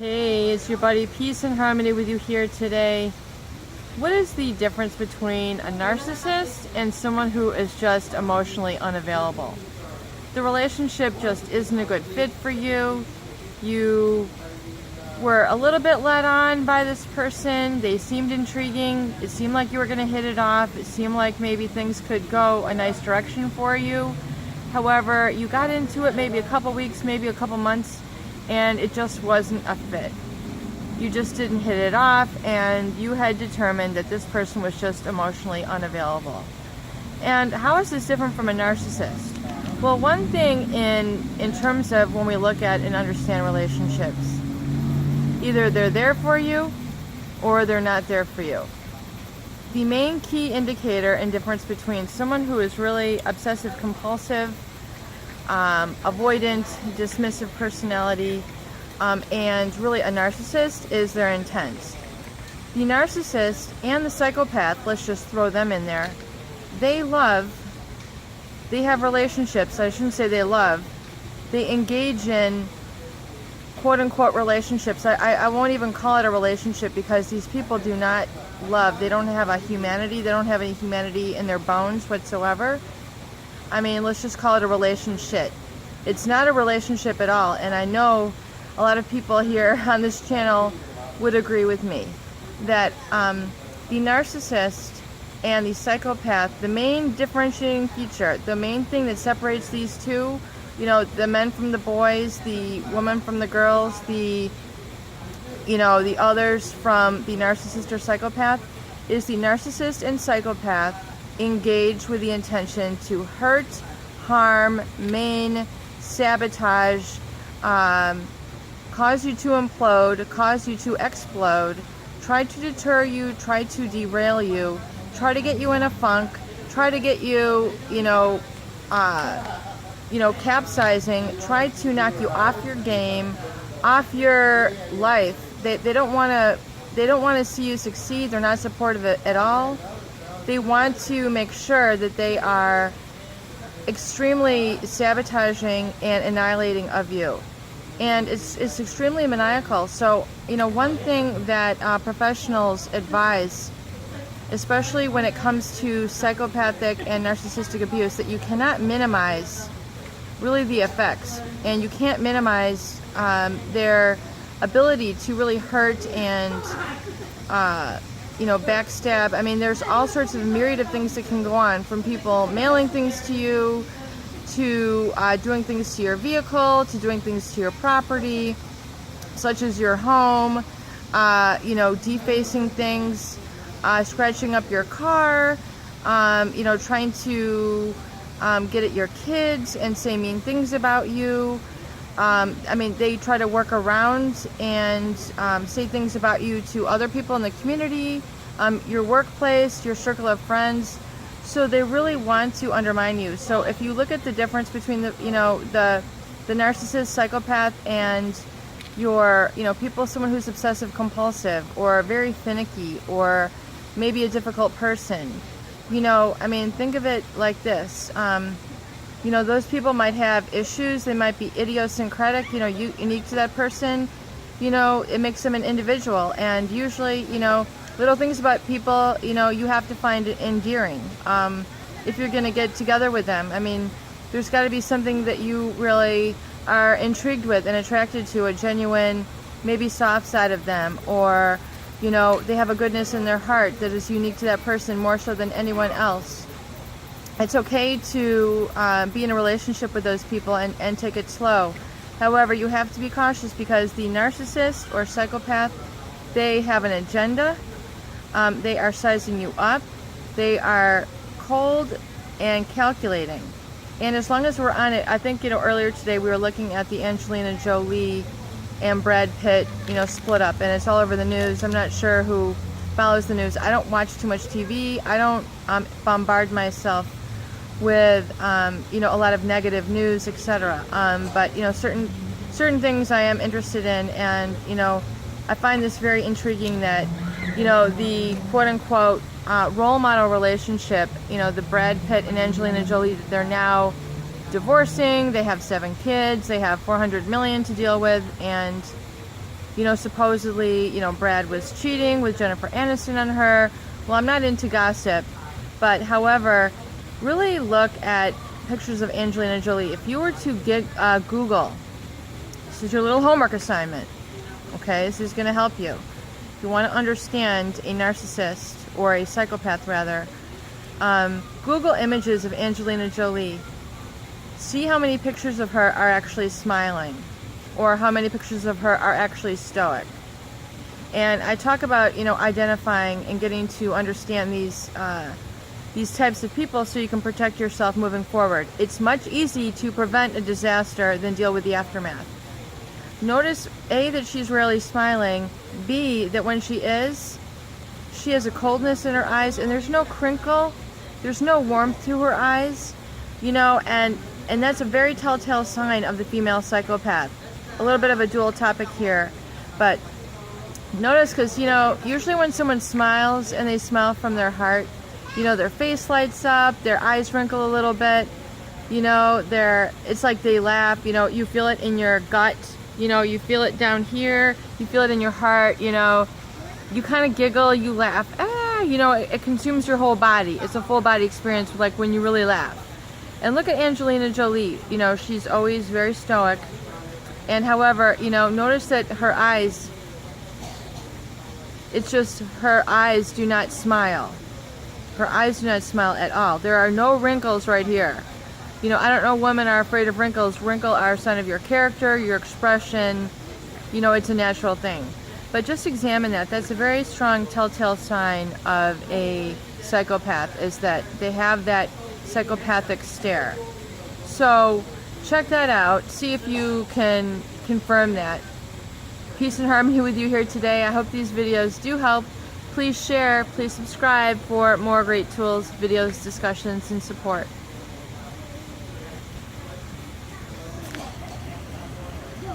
Hey, it's your buddy Peace and Harmony with you here today. What is the difference between a narcissist and someone who is just emotionally unavailable? The relationship just isn't a good fit for you. You were a little bit led on by this person. They seemed intriguing. It seemed like you were going to hit it off. It seemed like maybe things could go a nice direction for you. However, you got into it maybe a couple weeks, maybe a couple months, and it just wasn't a fit. You just didn't hit it off, and you had determined that this person was just emotionally unavailable. And how is this different from a narcissist? Well, one thing in terms of when we look at and understand relationships, either they're there for you or they're not there for you. The main key indicator and difference between someone who is really obsessive compulsive, avoidant, dismissive personality, and really a narcissist is their intent. The narcissist and the psychopath, let's just throw them in there, they have relationships. I shouldn't say they engage in quote-unquote relationships. I won't even call it a relationship because these people do not love. They don't have a humanity. They don't have any humanity in their bones whatsoever. I mean, let's just call it a relationship. It's not a relationship at all, and I know a lot of people here on this channel would agree with me that the narcissist and the psychopath, the main differentiating feature, the main thing that separates these two, you know, the men from the boys, the women from the girls, the others from the narcissist or psychopath, is the narcissist and psychopath engage with the intention to hurt, harm, maim, sabotage, cause you to implode, cause you to explode, try to deter you, try to derail you, try to get you in a funk, try to get you, capsizing, try to knock you off your game, off your life. They don't want to see you succeed. They're not supportive at all. They want to make sure that they are extremely sabotaging and annihilating of you. And it's extremely maniacal. So, one thing that professionals advise, especially when it comes to psychopathic and narcissistic abuse, that you cannot minimize really the effects, and you can't minimize their ability to really hurt and backstab. I mean, there's all sorts of myriad of things that can go on, from people mailing things to you, to doing things to your vehicle, to doing things to your property, such as your home, defacing things, scratching up your car, trying to get at your kids and say mean things about you. They try to work around and say things about you to other people in the community, your workplace, your circle of friends. So they really want to undermine you. So if you look at the difference between the narcissist, psychopath, and your, someone who's obsessive compulsive or very finicky or maybe a difficult person, think of it like this. Those people might have issues. They might be idiosyncratic, unique to that person. It makes them an individual. And usually, little things about people, you have to find it endearing. If you're going to get together with them, there's got to be something that you really are intrigued with and attracted to, a genuine, maybe soft side of them, or, they have a goodness in their heart that is unique to that person more so than anyone else. It's okay to be in a relationship with those people and take it slow. However, you have to be cautious because the narcissist or psychopath, they have an agenda. They are sizing you up. They are cold and calculating. And as long as we're on it, I think, earlier today we were looking at the Angelina Jolie and Brad Pitt, split up, and it's all over the news. I'm not sure who follows the news. I don't watch too much TV. I don't bombard myself with, a lot of negative news, etc. But, certain things I am interested in, and, I find this very intriguing that, the quote-unquote role model relationship, the Brad Pitt and Angelina Jolie, they're now divorcing, they have 7 kids, they have $400 million to deal with, and supposedly, Brad was cheating with Jennifer Aniston on her. Well, I'm not into gossip, but however, really look at pictures of Angelina Jolie. If you were to get Google, this is your little homework assignment, okay? This is going to help you. If you want to understand a narcissist, or a psychopath rather, Google images of Angelina Jolie. See how many pictures of her are actually smiling, or how many pictures of her are actually stoic. And I talk about, identifying and getting to understand these types of people so you can protect yourself moving forward. It's much easier to prevent a disaster than deal with the aftermath. Notice, A, that she's rarely smiling, B, that when she has a coldness in her eyes, and there's no crinkle, there's no warmth to her eyes, and that's a very telltale sign of the female psychopath. A little bit of a dual topic here, but notice, because, usually when someone smiles and they smile from their heart, their face lights up, their eyes wrinkle a little bit, it's like they laugh, you feel it in your gut, you feel it down here, you feel it in your heart, you kind of giggle, you laugh, it consumes your whole body. It's a full body experience, like when you really laugh. And look at Angelina Jolie, she's always very stoic, and however, notice that her eyes, it's just her eyes do not smile. Her eyes do not smile at all. There are no wrinkles right here. I don't know, women are afraid of wrinkles. Wrinkles are a sign of your character, your expression. It's a natural thing. But just examine that. That's a very strong telltale sign of a psychopath, is that they have that psychopathic stare. So check that out. See if you can confirm that. Peace and harmony with you here today. I hope these videos do help. Please share, please subscribe for more great tools, videos, discussions, and support.